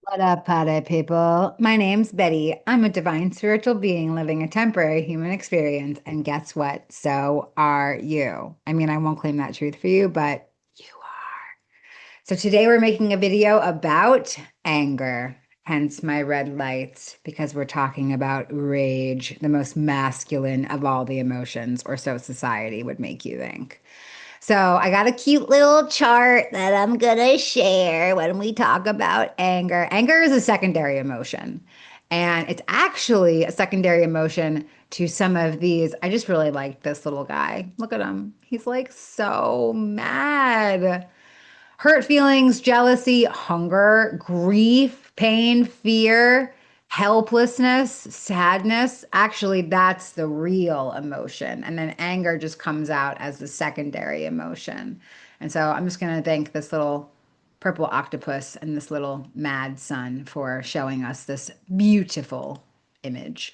What up, party people? My name's Betty. I'm a divine spiritual being living a temporary human experience. And guess what? So are you. I mean, I won't claim that truth for you, but you are. So today we're making a video about anger, hence my red lights, because we're talking about rage, the most masculine of all the emotions, or so society would make you think. So I got a cute little chart that I'm gonna share when we talk about anger. Anger is a secondary emotion, and it's actually a secondary emotion to some of these. I just really like this little guy. Look at him. He's like so mad. Hurt feelings, jealousy, hunger, grief, pain, fear, helplessness, sadness. Actually, that's the real emotion. And then anger just comes out as the secondary emotion. And so I'm just going to thank this little purple octopus and this little mad sun for showing us this beautiful image.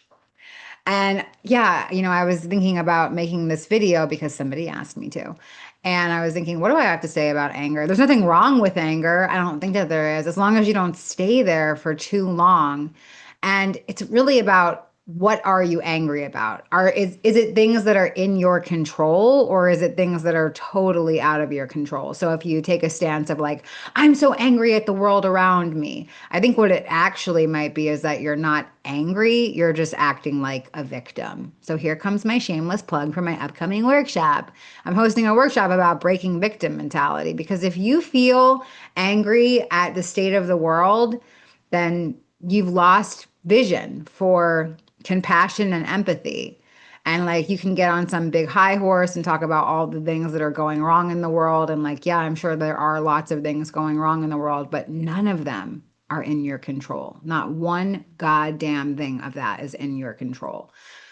And yeah, I was thinking about making this video because somebody asked me to. And I was thinking, what do I have to say about anger? There's nothing wrong with anger. I don't think that there is, as long as you don't stay there for too long. And it's really about what are you angry about? Is it things that are in your control or is it things that are totally out of your control? So if you take a stance of like, I'm so angry at the world around me, I think what it actually might be is that you're not angry, you're just acting like a victim. So here comes my shameless plug for my upcoming workshop. I'm hosting a workshop about breaking victim mentality because if you feel angry at the state of the world, then you've lost vision for compassion and empathy. And like you can get on some big high horse and talk about all the things that are going wrong in the world. And like, yeah, I'm sure there are lots of things going wrong in the world, but none of them are in your control. Not one goddamn thing of that is in your control.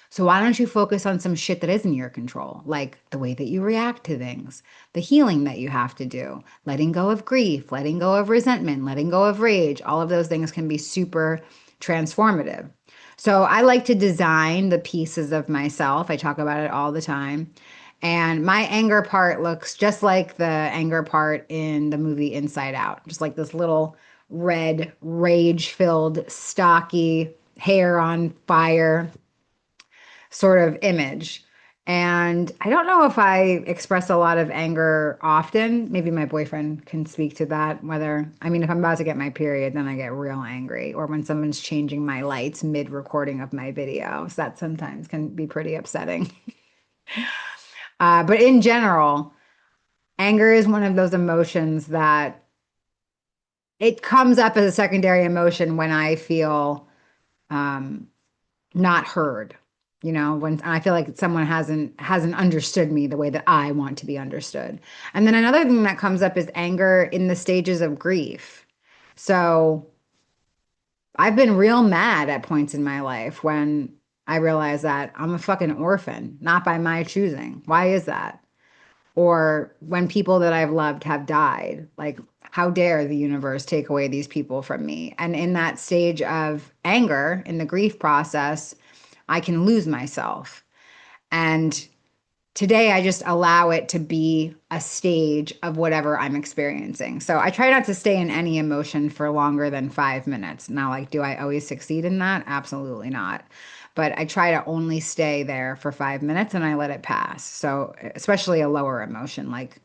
So why don't you focus on some shit that is in your control, like the way that you react to things, the healing that you have to do, letting go of grief, letting go of resentment, letting go of rage. All of those things can be super transformative. So I like to design the pieces of myself. I talk about it all the time. And my anger part looks just like the anger part in the movie Inside Out, just like this little red, rage filled, stocky, hair on fire sort of image. And I don't know if I express a lot of anger often. Maybe my boyfriend can speak to that. Whether, I mean, if I'm about to get my period, then I get real angry. Or when someone's changing my lights mid recording of my videos, that sometimes can be pretty upsetting. But in general, anger is one of those emotions that it comes up as a secondary emotion when I feel um, not heard. When I feel like someone hasn't understood me the way that I want to be understood. And then another thing that comes up is anger in the stages of grief. So I've been real mad at points in my life when I realize that I'm a fucking orphan, not by my choosing. Why is that? Or when people that I've loved have died, like, how dare the universe take away these people from me? And in that stage of anger, in the grief process, I can lose myself. And today I just allow it to be a stage of whatever I'm experiencing. So I try not to stay in any emotion for longer than 5 minutes. Now, like, do I always succeed in that? Absolutely not. But I try to only stay there for 5 minutes and I let it pass. So, especially a lower emotion like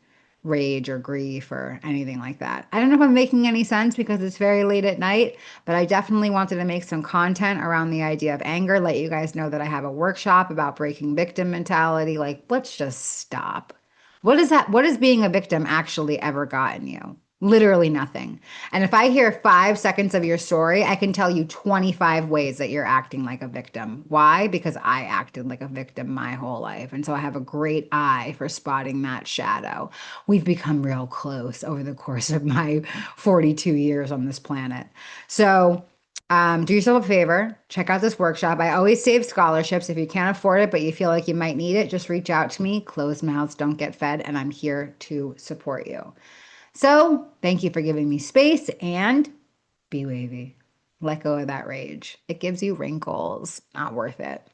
rage or grief or anything like that. I don't know if I'm making any sense because it's very late at night, but I definitely wanted to make some content around the idea of anger, let you guys know that I have a workshop about breaking victim mentality. Like, let's just stop. What is that? What has being a victim actually ever gotten you? Literally nothing. And if I hear 5 seconds of your story, I can tell you 25 ways that you're acting like a victim. Why? Because I acted like a victim my whole life. And so I have a great eye for spotting that shadow. We've become real close over the course of my 42 years on this planet. So, do yourself a favor, check out this workshop. I always save scholarships. If you can't afford it, but you feel like you might need it, just reach out to me. Closed mouths don't get fed, and I'm here to support you. So, thank you for giving me space and be wavy. Let go of that rage. It gives you wrinkles. Not worth it.